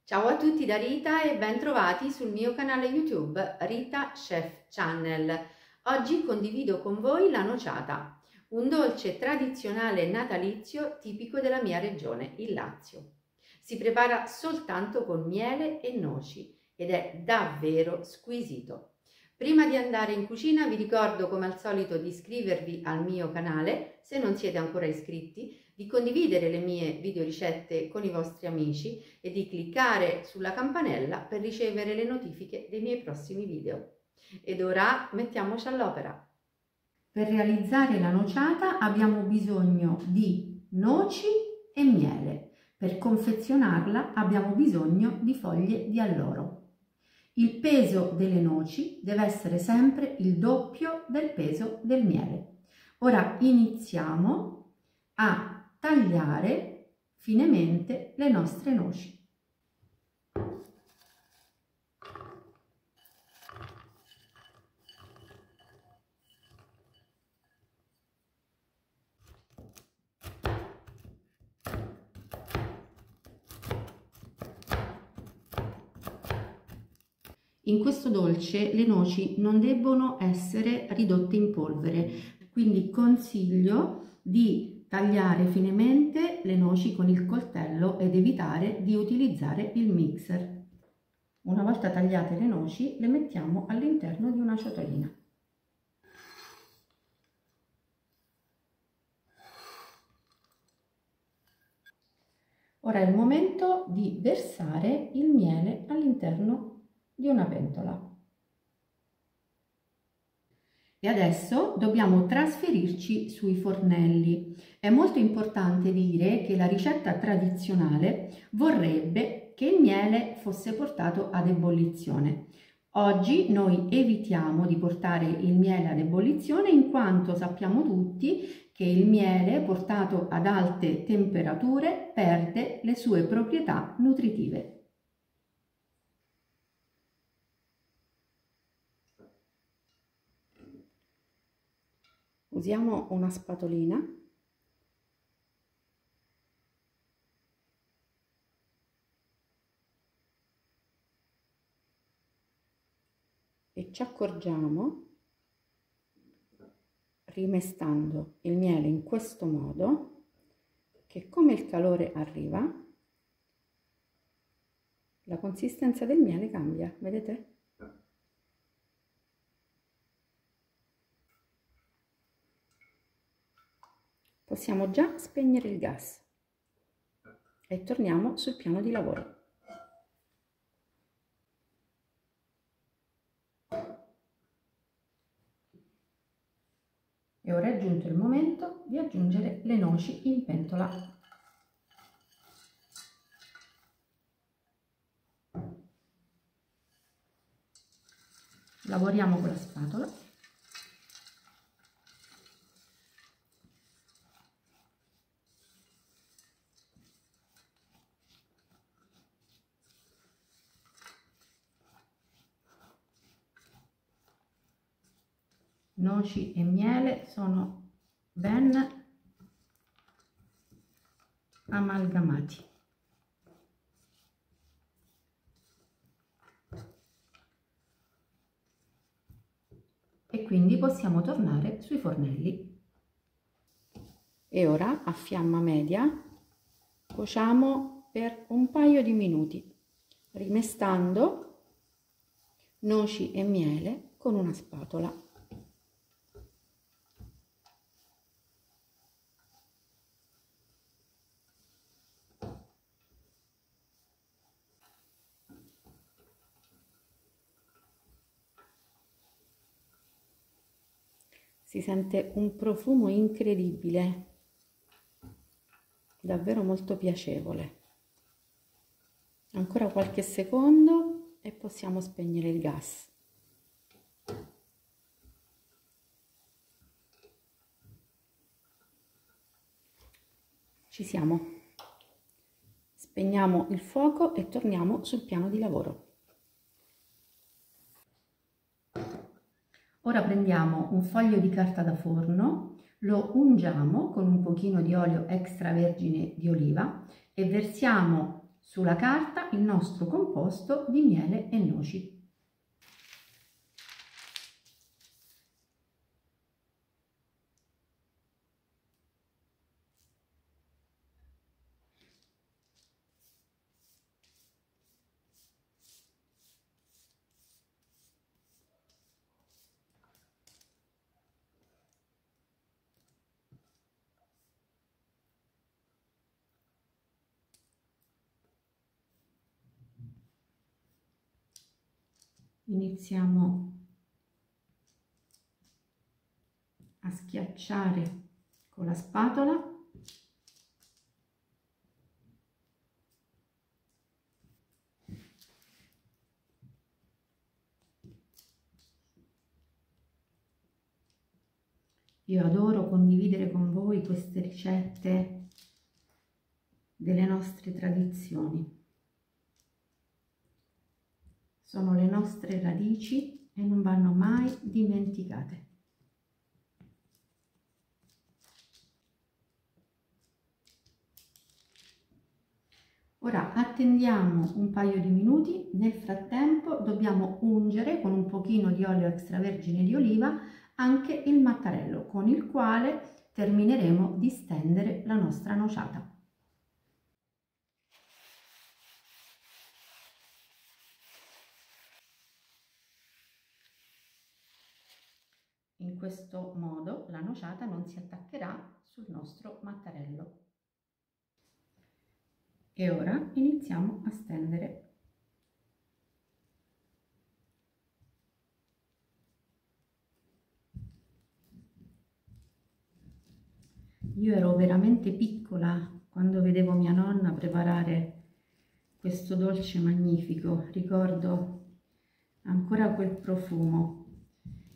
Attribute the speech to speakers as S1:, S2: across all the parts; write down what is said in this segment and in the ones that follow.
S1: Ciao a tutti da Rita e ben trovati sul mio canale YouTube Rita Chef Channel. Oggi condivido con voi la nociata, un dolce tradizionale natalizio tipico della mia regione, il Lazio. Si prepara soltanto con miele e noci ed è davvero squisito. Prima di andare in cucina vi ricordo come al solito di iscrivervi al mio canale se non siete ancora iscritti, di condividere le mie videoricette con i vostri amici e di cliccare sulla campanella per ricevere le notifiche dei miei prossimi video. Ed ora mettiamoci all'opera. Per realizzare la nociata abbiamo bisogno di noci e miele. Per confezionarla abbiamo bisogno di foglie di alloro. Il peso delle noci deve essere sempre il doppio del peso del miele. Ora iniziamo a tagliare finemente le nostre noci. In questo dolce le noci non debbono essere ridotte in polvere, quindi consiglio di tagliare finemente le noci con il coltello ed evitare di utilizzare il mixer. Una volta tagliate le noci le mettiamo all'interno di una ciotolina. Ora è il momento di versare il miele all'interno di una pentola. E adesso dobbiamo trasferirci sui fornelli. È molto importante dire che la ricetta tradizionale vorrebbe che il miele fosse portato ad ebollizione. Oggi noi evitiamo di portare il miele ad ebollizione in quanto sappiamo tutti che il miele portato ad alte temperature perde le sue proprietà nutritive. Usiamo una spatolina e ci accorgiamo, rimestando il miele in questo modo, che come il calore arriva, la consistenza del miele cambia, vedete? Possiamo già spegnere il gas e torniamo sul piano di lavoro. E ora è giunto il momento di aggiungere le noci in pentola. Lavoriamo con la spatola. Noci e miele sono ben amalgamati. E quindi possiamo tornare sui fornelli. E ora a fiamma media cuociamo per un paio di minuti, rimestando noci e miele con una spatola. Si sente un profumo incredibile, davvero molto piacevole. Ancora qualche secondo e possiamo spegnere il gas. Ci siamo. Spegniamo il fuoco e torniamo sul piano di lavoro. Ora prendiamo un foglio di carta da forno, lo ungiamo con un pochino di olio extravergine di oliva e versiamo sulla carta il nostro composto di miele e noci. Iniziamo a schiacciare con la spatola . Io adoro condividere con voi queste ricette delle nostre tradizioni. Sono le nostre radici e non vanno mai dimenticate. Ora attendiamo un paio di minuti, nel frattempo dobbiamo ungere con un pochino di olio extravergine di oliva anche il mattarello, con il quale termineremo di stendere la nostra nociata. In questo modo la nociata non si attaccherà sul nostro mattarello. E ora iniziamo a stendere. Io ero veramente piccola quando vedevo mia nonna preparare questo dolce magnifico, ricordo ancora quel profumo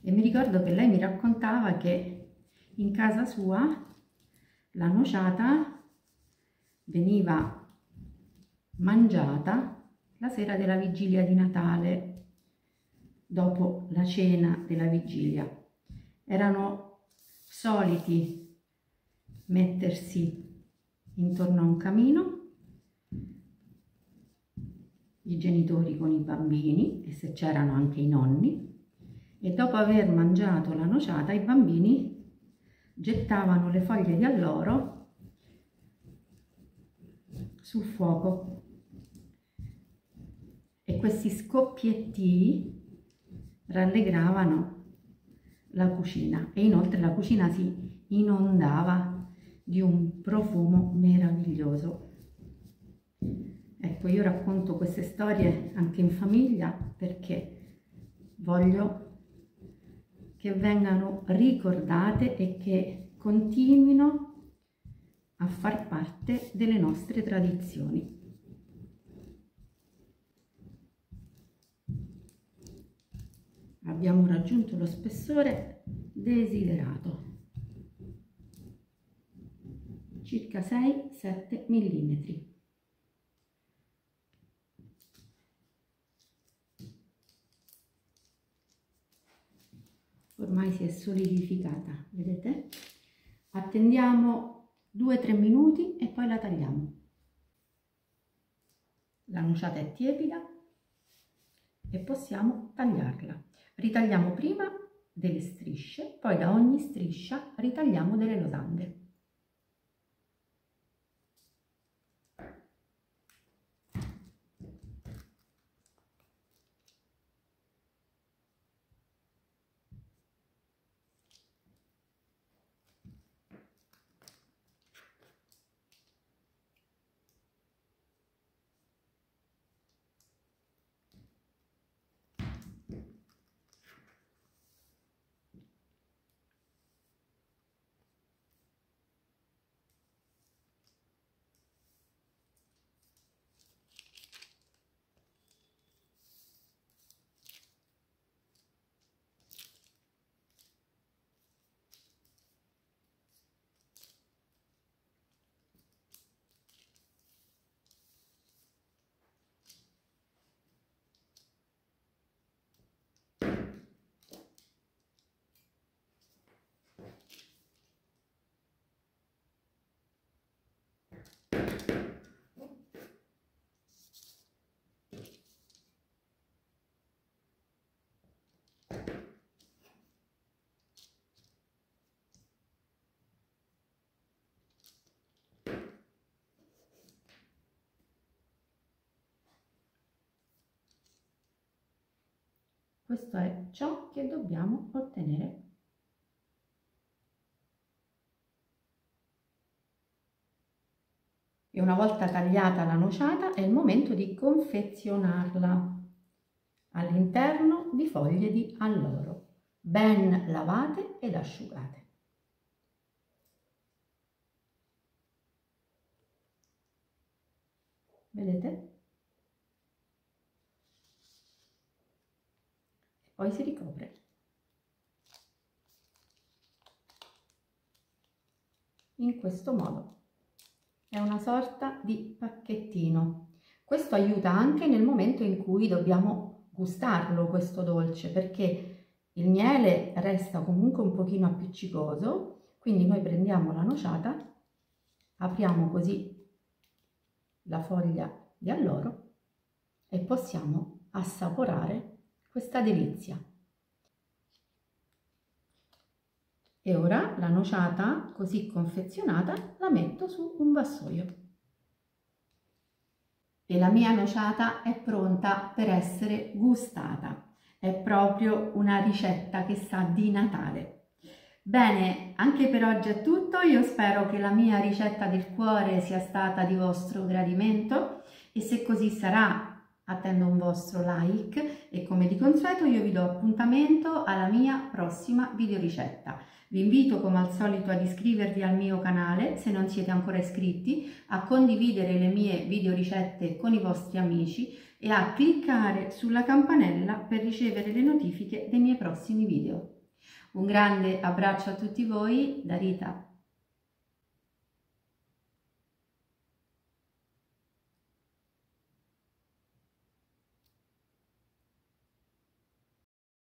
S1: e mi ricordo che lei mi raccontava che in casa sua la nociata veniva mangiata la sera della vigilia di Natale, dopo la cena della vigilia. Erano soliti mettersi intorno a un camino, i genitori con i bambini e se c'erano anche i nonni, e dopo aver mangiato la nociata i bambini gettavano le foglie di alloro sul fuoco e questi scoppietti rallegravano la cucina e inoltre la cucina si inondava di un profumo meraviglioso. Ecco, io racconto queste storie anche in famiglia perché voglio che vengano ricordate e che continuino a far parte delle nostre tradizioni. Abbiamo raggiunto lo spessore desiderato, circa 6-7 mm. Ormai si è solidificata, vedete? Attendiamo 2-3 minuti e poi la tagliamo. La nociata è tiepida e possiamo tagliarla. Ritagliamo prima delle strisce, poi da ogni striscia ritagliamo delle losanghe. questo è ciò che dobbiamo ottenere. E una volta tagliata la nociata è il momento di confezionarla all'interno di foglie di alloro, ben lavate ed asciugate. Vedete? Poi si ricopre. In questo modo. È una sorta di pacchettino. Questo aiuta anche nel momento in cui dobbiamo gustarlo questo dolce, perché il miele resta comunque un pochino appiccicoso, quindi noi prendiamo la nociata, apriamo così la foglia di alloro e possiamo assaporare questa delizia. E ora la nociata così confezionata la metto su un vassoio. E la mia nociata è pronta per essere gustata. È proprio una ricetta che sa di Natale. Bene, anche per oggi è tutto. Io spero che la mia ricetta del cuore sia stata di vostro gradimento e se così sarà attendo un vostro like e come di consueto io vi do appuntamento alla mia prossima videoricetta. Vi invito come al solito ad iscrivervi al mio canale se non siete ancora iscritti, a condividere le mie videoricette con i vostri amici e a cliccare sulla campanella per ricevere le notifiche dei miei prossimi video. Un grande abbraccio a tutti voi da Rita.